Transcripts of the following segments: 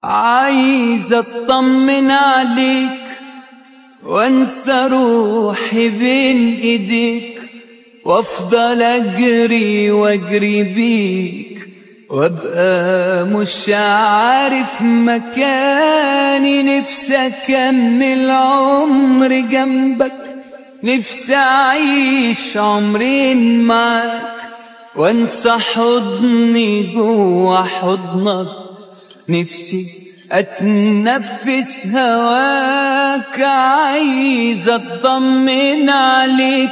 عايز اطمن عليك وانسى روحي بين ايديك، وافضل اجري واجري بيك، وابقى مش عارف مكاني. نفسي اكمل عمري جنبك، نفسي اعيش عمرين معاك، وانسى حضني جوا حضنك. نفسي اتنفس هواك، عايز اطمن عليك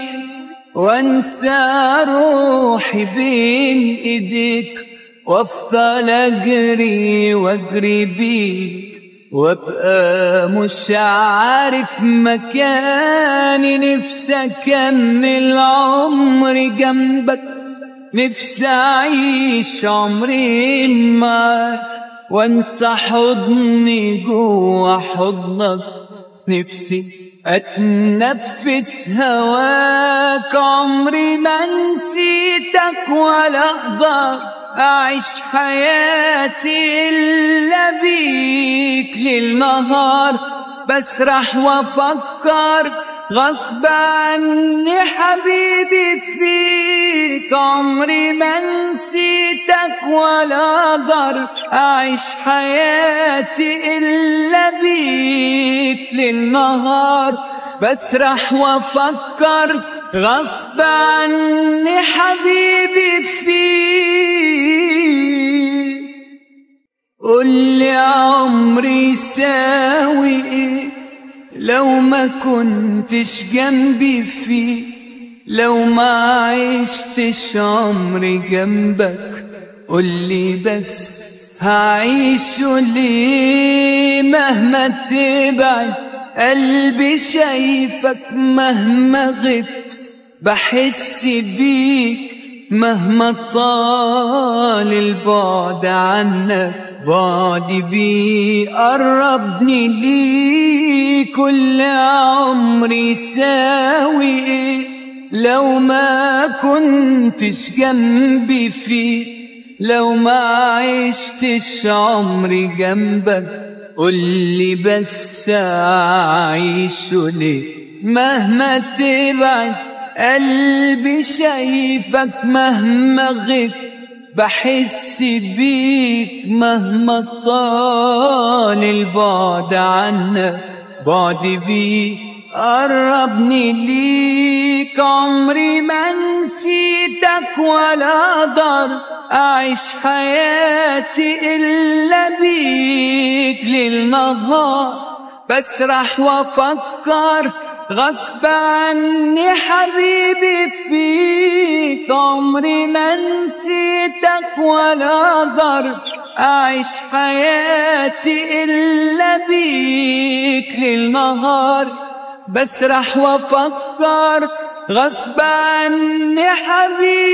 وانسى روحي بين ايديك، وافضل اجري واجري بيك، وابقى مش عارف مكاني. نفسي اكمل عمري جنبك، نفسي اعيش عمرين معاك، وانسى حضني جوا حضنك. نفسي اتنفس هواك، عمري ما نسيتك ولا اقدر اعيش حياتي الا بيك. ليل نهار بسرح وافكر غصب عني حبيبي فيك، عمري ما نسيتك ولا اقدر اعيش حياتي الا بيك. ليل نهار بسرح وافكر غصب عني حبيبي فيك. قولي عمري يساوي ايه لو ما كنتش جنبي فيه، لو ما عشتش عمري جنبك. قولي بس هعيشه ليه مهما تبعد، قلبي شايفك مهما غبت، بحس بيك مهما طال البعد عنك. بعدي بيقربني ليك، كل عمري يساوي ايه لو ما كنتش جنبي فيه، لو ما عشتش عمري جنبك. قولي بس اعيشه ليه مهما تبعد، قلبي شايفك مهما غبت، بحس بيك مهما طال البعد عنك. بعدي بيك قربني ليك، عمري ما نسيتك ولا اقدر اعيش حياتي الا بيك. ليل نهار بسرح وافكر غصب عني حبيبي فيك، عمري ما نسيتك ولا اقدر اعيش حياتي الا بيك. ليل نهار بسرح وافكر غصب عني حبيبي